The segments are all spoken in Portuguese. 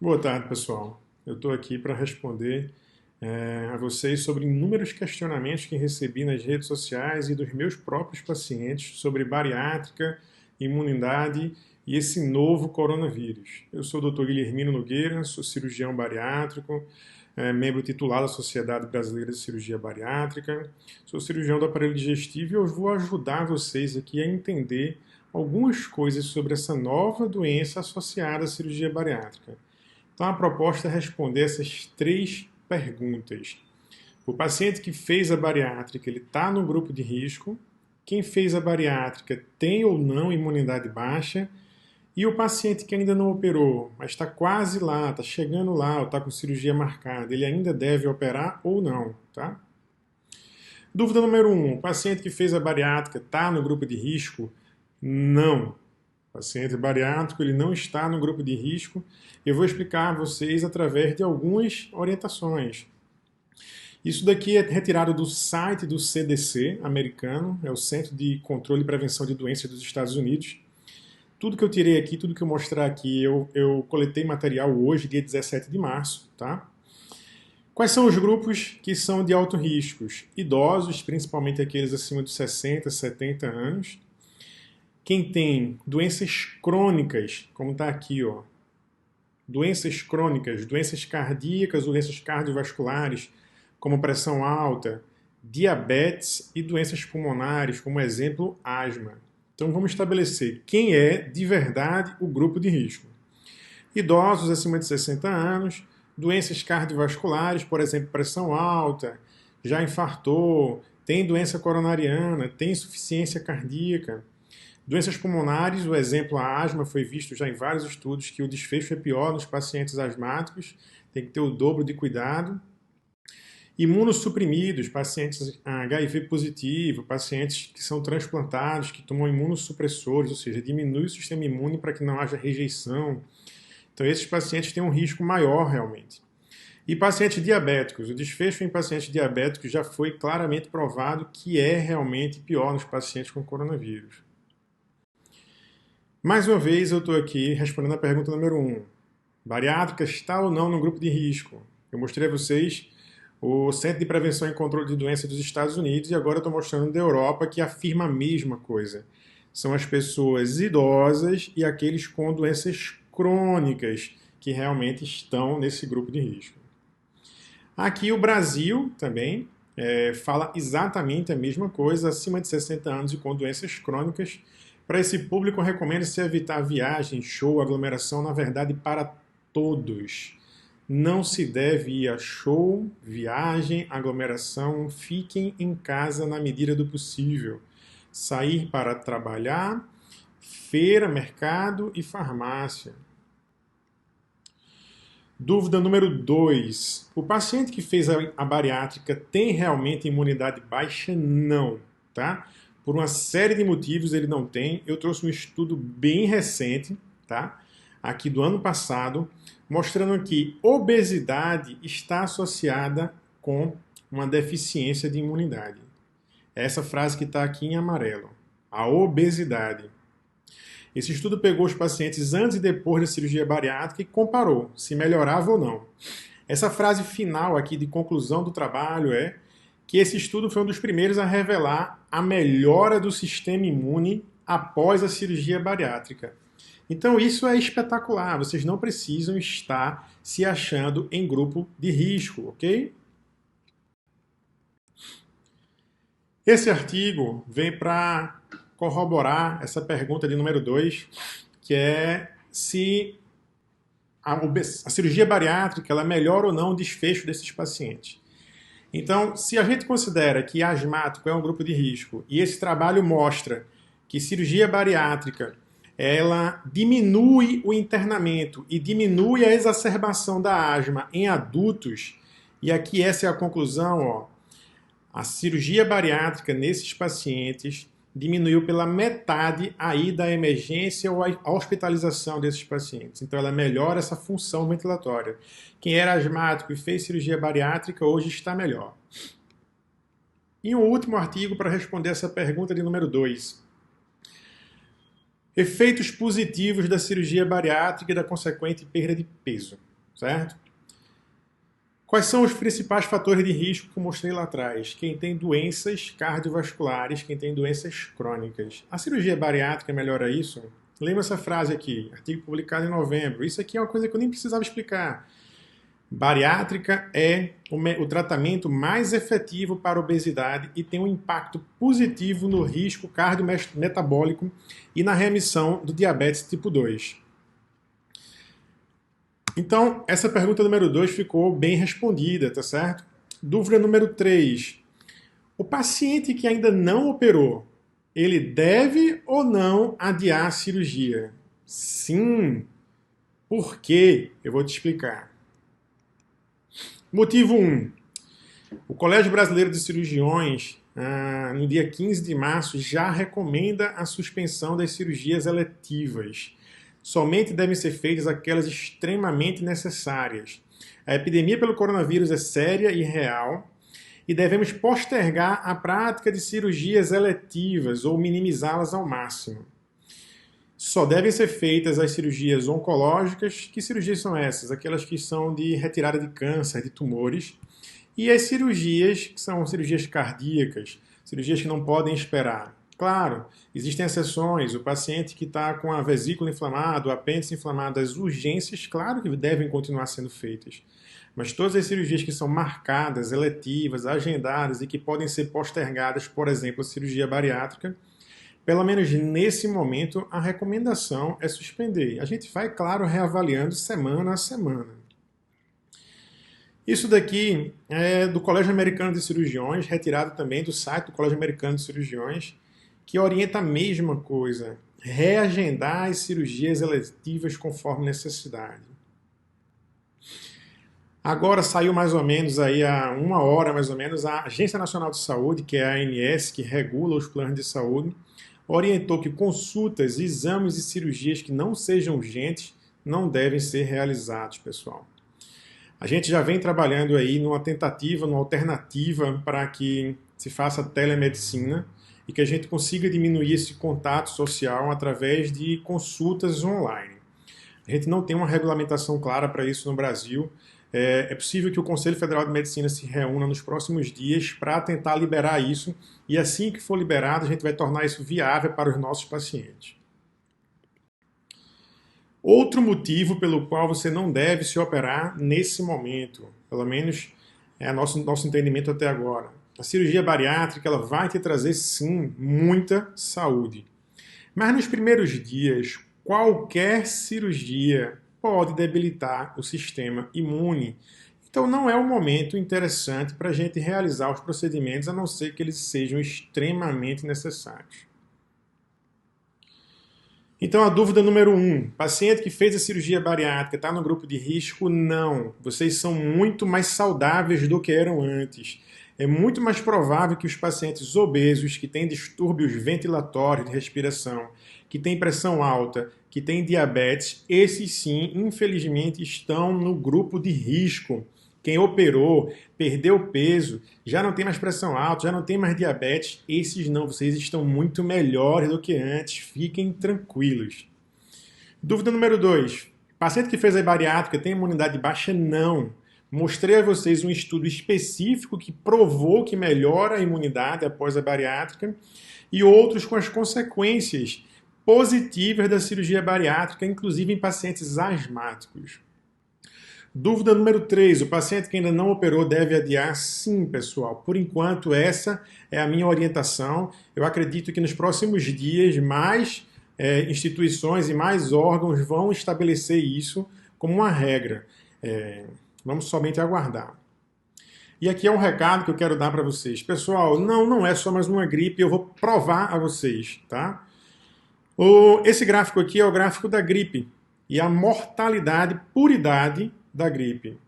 Boa tarde, pessoal. Eu estou aqui para responder a vocês sobre inúmeros questionamentos que recebi nas redes sociais e dos meus próprios pacientes sobre bariátrica, imunidade e esse novo coronavírus. Eu sou o Dr. Guilhermino Nogueira, sou cirurgião bariátrico, membro titular da Sociedade Brasileira de Cirurgia Bariátrica, sou cirurgião do aparelho digestivo e eu vou ajudar vocês aqui a entender algumas coisas sobre essa nova doença associada à cirurgia bariátrica. Então, a proposta é responder essas três perguntas. O paciente que fez a bariátrica, ele está no grupo de risco? Quem fez a bariátrica tem ou não imunidade baixa? E o paciente que ainda não operou, mas está quase lá, está chegando lá, ou está com cirurgia marcada, ele ainda deve operar ou não, tá? Dúvida número 1, o paciente que fez a bariátrica está no grupo de risco? Não. O paciente bariátrico ele não está no grupo de risco. Eu vou explicar a vocês através de algumas orientações. Isso daqui é retirado do site do CDC americano, é o Centro de Controle e Prevenção de Doenças dos Estados Unidos. Tudo que eu tirei aqui, tudo que eu mostrar aqui, eu coletei material hoje, dia 17 de março, tá? Quais são os grupos que são de alto risco? Idosos, principalmente aqueles acima de 60, 70 anos. Quem tem doenças crônicas, como está aqui, ó, doenças crônicas, doenças cardíacas, doenças cardiovasculares, como pressão alta, diabetes e doenças pulmonares, como exemplo, asma. Então vamos estabelecer quem é de verdade o grupo de risco. Idosos acima de 60 anos, doenças cardiovasculares, por exemplo, pressão alta, já infartou, tem doença coronariana, tem insuficiência cardíaca. Doenças pulmonares, o exemplo, a asma, foi visto já em vários estudos que o desfecho é pior nos pacientes asmáticos, tem que ter o dobro de cuidado. Imunossuprimidos, pacientes HIV positivo, pacientes que são transplantados, que tomam imunossupressores, ou seja, diminui o sistema imune para que não haja rejeição. Então, esses pacientes têm um risco maior realmente. E pacientes diabéticos, o desfecho em pacientes diabéticos já foi claramente provado que é realmente pior nos pacientes com coronavírus. Mais uma vez, eu estou aqui respondendo a pergunta número 1. Bariátrica está ou não no grupo de risco? Eu mostrei a vocês o Centro de Prevenção e Controle de Doenças dos Estados Unidos e agora eu estou mostrando da Europa que afirma a mesma coisa. São as pessoas idosas e aqueles com doenças crônicas que realmente estão nesse grupo de risco. Aqui o Brasil também fala exatamente a mesma coisa, acima de 60 anos e com doenças crônicas. Para esse público, recomenda-se evitar viagem, show, aglomeração, na verdade, para todos. Não se deve ir a show, viagem, aglomeração, fiquem em casa na medida do possível. Sair para trabalhar, feira, mercado e farmácia. Dúvida número 2. O paciente que fez a bariátrica tem realmente imunidade baixa? Não, tá? Por uma série de motivos ele não tem. Eu trouxe um estudo bem recente, tá? Aqui do ano passado, mostrando que obesidade está associada com uma deficiência de imunidade. Essa frase que está aqui em amarelo. A obesidade. Esse estudo pegou os pacientes antes e depois da cirurgia bariátrica e comparou se melhorava ou não. Essa frase final aqui de conclusão do trabalho é que esse estudo foi um dos primeiros a revelar a melhora do sistema imune após a cirurgia bariátrica. Então isso é espetacular, vocês não precisam estar se achando em grupo de risco, ok? Esse artigo vem para corroborar essa pergunta de número 2, que é se a cirurgia bariátrica ela melhora ou não o desfecho desses pacientes. Então, se a gente considera que asmático é um grupo de risco e esse trabalho mostra que cirurgia bariátrica ela diminui o internamento e diminui a exacerbação da asma em adultos, e aqui essa é a conclusão, ó, a cirurgia bariátrica nesses pacientes diminuiu pela metade a ida à emergência ou a hospitalização desses pacientes. Então ela melhora essa função ventilatória. Quem era asmático e fez cirurgia bariátrica hoje está melhor. E um último artigo para responder essa pergunta de número 2. Efeitos positivos da cirurgia bariátrica e da consequente perda de peso. certo? Quais são os principais fatores de risco que eu mostrei lá atrás? Quem tem doenças cardiovasculares, quem tem doenças crônicas. A cirurgia bariátrica melhora isso? Lembra essa frase aqui, artigo publicado em novembro. Isso aqui é uma coisa que eu nem precisava explicar. Bariátrica é o tratamento mais efetivo para a obesidade e tem um impacto positivo no risco cardiometabólico e na remissão do diabetes tipo 2. Então, essa pergunta número 2 ficou bem respondida, tá certo? Dúvida número 3. O paciente que ainda não operou, ele deve ou não adiar a cirurgia? Sim. Por quê? Eu vou te explicar. Motivo 1. O Colégio Brasileiro de Cirurgiões, no dia 15 de março, já recomenda a suspensão das cirurgias eletivas. Somente devem ser feitas aquelas extremamente necessárias. A epidemia pelo coronavírus é séria e real e devemos postergar a prática de cirurgias eletivas ou minimizá-las ao máximo. Só devem ser feitas as cirurgias oncológicas. Que cirurgias são essas? Aquelas que são de retirada de câncer, de tumores. E as cirurgias que são cirurgias cardíacas, cirurgias que não podem esperar. Claro, existem exceções. O paciente que está com a vesícula inflamada, o apêndice inflamado, as urgências, claro que devem continuar sendo feitas. Mas todas as cirurgias que são marcadas, eletivas, agendadas e que podem ser postergadas, por exemplo, a cirurgia bariátrica, pelo menos nesse momento, a recomendação é suspender. A gente vai, claro, reavaliando semana a semana. Isso daqui é do Colégio Americano de Cirurgiões, retirado também do site do Colégio Americano de Cirurgiões, que orienta a mesma coisa, reagendar as cirurgias eletivas conforme necessidade. Agora saiu mais ou menos aí há uma hora, mais ou menos, a Agência Nacional de Saúde, que é a ANS, que regula os planos de saúde, orientou que consultas, exames e cirurgias que não sejam urgentes não devem ser realizados, pessoal. A gente já vem trabalhando aí numa tentativa, numa alternativa para que se faça telemedicina e que a gente consiga diminuir esse contato social através de consultas online. A gente não tem uma regulamentação clara para isso no Brasil. É possível que o Conselho Federal de Medicina se reúna nos próximos dias para tentar liberar isso e assim que for liberado a gente vai tornar isso viável para os nossos pacientes. Outro motivo pelo qual você não deve se operar nesse momento, pelo menos é nosso entendimento até agora. A cirurgia bariátrica ela vai te trazer, sim, muita saúde. Mas nos primeiros dias, qualquer cirurgia pode debilitar o sistema imune. Então não é um momento interessante para a gente realizar os procedimentos, a não ser que eles sejam extremamente necessários. Então a dúvida número 1, paciente que fez a cirurgia bariátrica está no grupo de risco? Não, vocês são muito mais saudáveis do que eram antes. É muito mais provável que os pacientes obesos, que têm distúrbios ventilatórios de respiração, que têm pressão alta, que têm diabetes, esses sim, infelizmente, estão no grupo de risco. Quem operou, perdeu peso, já não tem mais pressão alta, já não tem mais diabetes, esses não, vocês estão muito melhores do que antes, fiquem tranquilos. Dúvida número 2, paciente que fez a bariátrica tem imunidade baixa? Não. Mostrei a vocês um estudo específico que provou que melhora a imunidade após a bariátrica e outros com as consequências positivas da cirurgia bariátrica, inclusive em pacientes asmáticos. Dúvida número 3, o paciente que ainda não operou deve adiar? Sim, pessoal. Por enquanto, essa é a minha orientação. Eu acredito que nos próximos dias, mais instituições e mais órgãos vão estabelecer isso como uma regra. Vamos somente aguardar. E aqui é um recado que eu quero dar para vocês. Pessoal, não é só mais uma gripe, eu vou provar a vocês, tá? Esse gráfico aqui é o gráfico da gripe e a mortalidade por idade da gripe.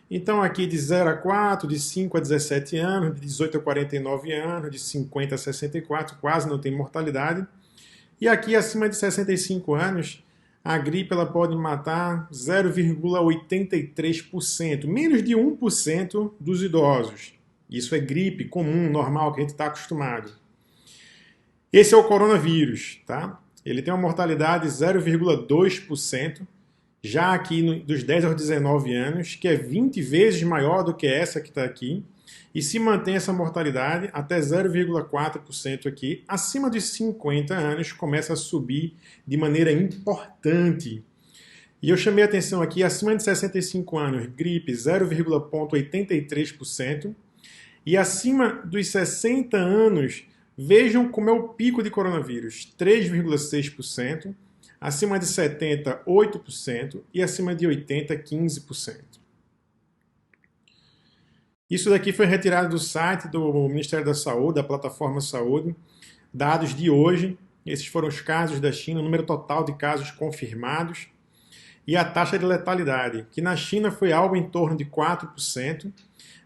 Então aqui de 0 a 4, de 5 a 17 anos, de 18 a 49 anos, de 50 a 64, quase não tem mortalidade. E aqui acima de 65 anos, a gripe ela pode matar 0,83%, menos de 1% dos idosos. Isso é gripe comum, normal, que a gente está acostumado. Esse é o coronavírus, tá? Ele tem uma mortalidade de 0,2%, já aqui dos 10 aos 19 anos, que é 20 vezes maior do que essa que está aqui, e se mantém essa mortalidade até 0,4% aqui. Acima dos 50 anos começa a subir de maneira importante. E eu chamei a atenção aqui, acima de 65 anos, gripe 0,83%, e acima dos 60 anos, vejam como é o pico de coronavírus, 3,6%, acima de 70, 8%, e acima de 80, 15%. Isso daqui foi retirado do site do Ministério da Saúde, da plataforma Saúde, dados de hoje. Esses foram os casos da China, o número total de casos confirmados e a taxa de letalidade, que na China foi algo em torno de 4%,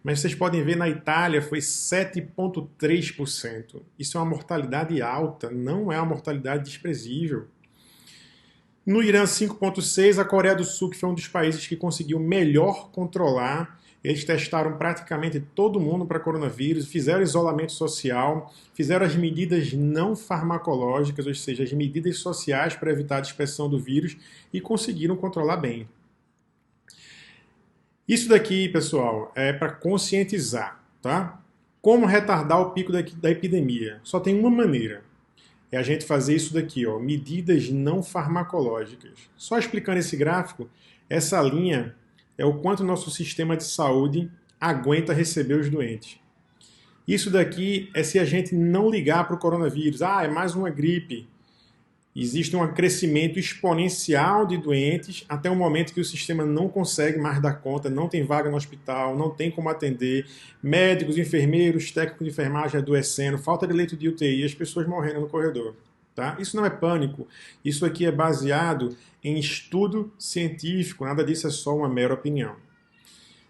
mas vocês podem ver na Itália foi 7,3%. Isso é uma mortalidade alta, não é uma mortalidade desprezível. No Irã, 5,6%, a Coreia do Sul, que foi um dos países que conseguiu melhor controlar. Eles testaram praticamente todo mundo para coronavírus, fizeram isolamento social, fizeram as medidas não farmacológicas, ou seja, as medidas sociais para evitar a dispersão do vírus e conseguiram controlar bem. Isso daqui, pessoal, é para conscientizar, tá? Como retardar o pico da epidemia? Só tem uma maneira. É a gente fazer isso daqui, ó, medidas não farmacológicas. Só explicando esse gráfico, essa linha é o quanto o nosso sistema de saúde aguenta receber os doentes. Isso daqui é se a gente não ligar para o coronavírus. Ah, é mais uma gripe. Existe um crescimento exponencial de doentes até o momento que o sistema não consegue mais dar conta, não tem vaga no hospital, não tem como atender, médicos, enfermeiros, técnicos de enfermagem adoecendo, falta de leito de UTI, as pessoas morrendo no corredor. Tá? Isso não é pânico, isso aqui é baseado em estudo científico, nada disso é só uma mera opinião.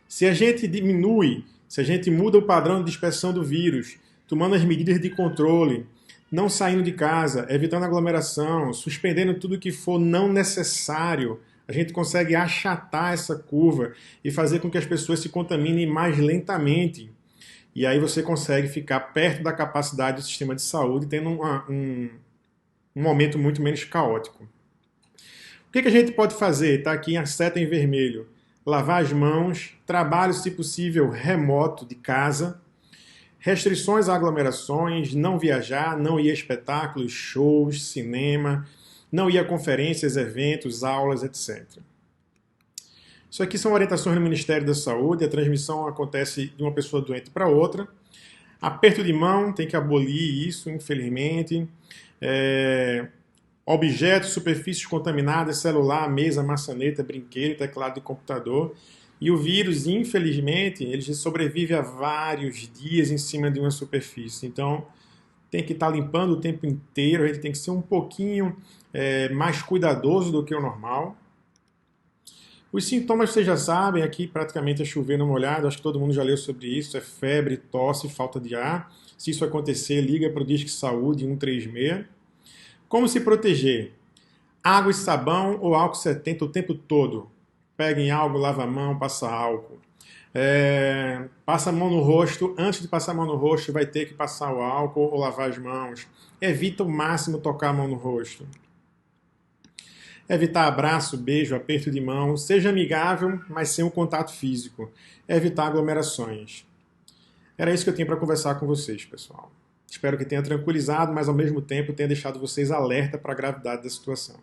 Se a gente diminui, se a gente muda o padrão de dispersão do vírus, tomando as medidas de controle, não saindo de casa, evitando aglomeração, suspendendo tudo que for não necessário, a gente consegue achatar essa curva e fazer com que as pessoas se contaminem mais lentamente. E aí você consegue ficar perto da capacidade do sistema de saúde, tendo um momento muito menos caótico. O que a gente pode fazer? Está aqui a seta em vermelho. Lavar as mãos, trabalho, se possível, remoto de casa, restrições a aglomerações, não viajar, não ir a espetáculos, shows, cinema, não ir a conferências, eventos, aulas, etc. Isso aqui são orientações do Ministério da Saúde, a transmissão acontece de uma pessoa doente para outra. Aperto de mão, tem que abolir isso, infelizmente. Objetos, superfícies contaminadas, celular, mesa, maçaneta, brinquedo, teclado de computador. E o vírus, infelizmente, ele sobrevive a vários dias em cima de uma superfície. Então, tem que estar limpando o tempo inteiro, a gente tem que ser um pouquinho mais cuidadoso do que o normal. Os sintomas vocês já sabem, aqui praticamente é chover no molhado, acho que todo mundo já leu sobre isso, é febre, tosse, falta de ar. Se isso acontecer, liga para o Disque Saúde 136. Como se proteger? Água e sabão ou álcool 70 o tempo todo. Peguem algo, lava a mão, passa álcool. Passa a mão no rosto, antes de passar a mão no rosto vai ter que passar o álcool ou lavar as mãos. Evita o máximo tocar a mão no rosto. Evitar abraço, beijo, aperto de mão, seja amigável, mas sem o contato físico. Evitar aglomerações. Era isso que eu tinha para conversar com vocês, pessoal. Espero que tenha tranquilizado, mas ao mesmo tempo tenha deixado vocês alerta para a gravidade da situação.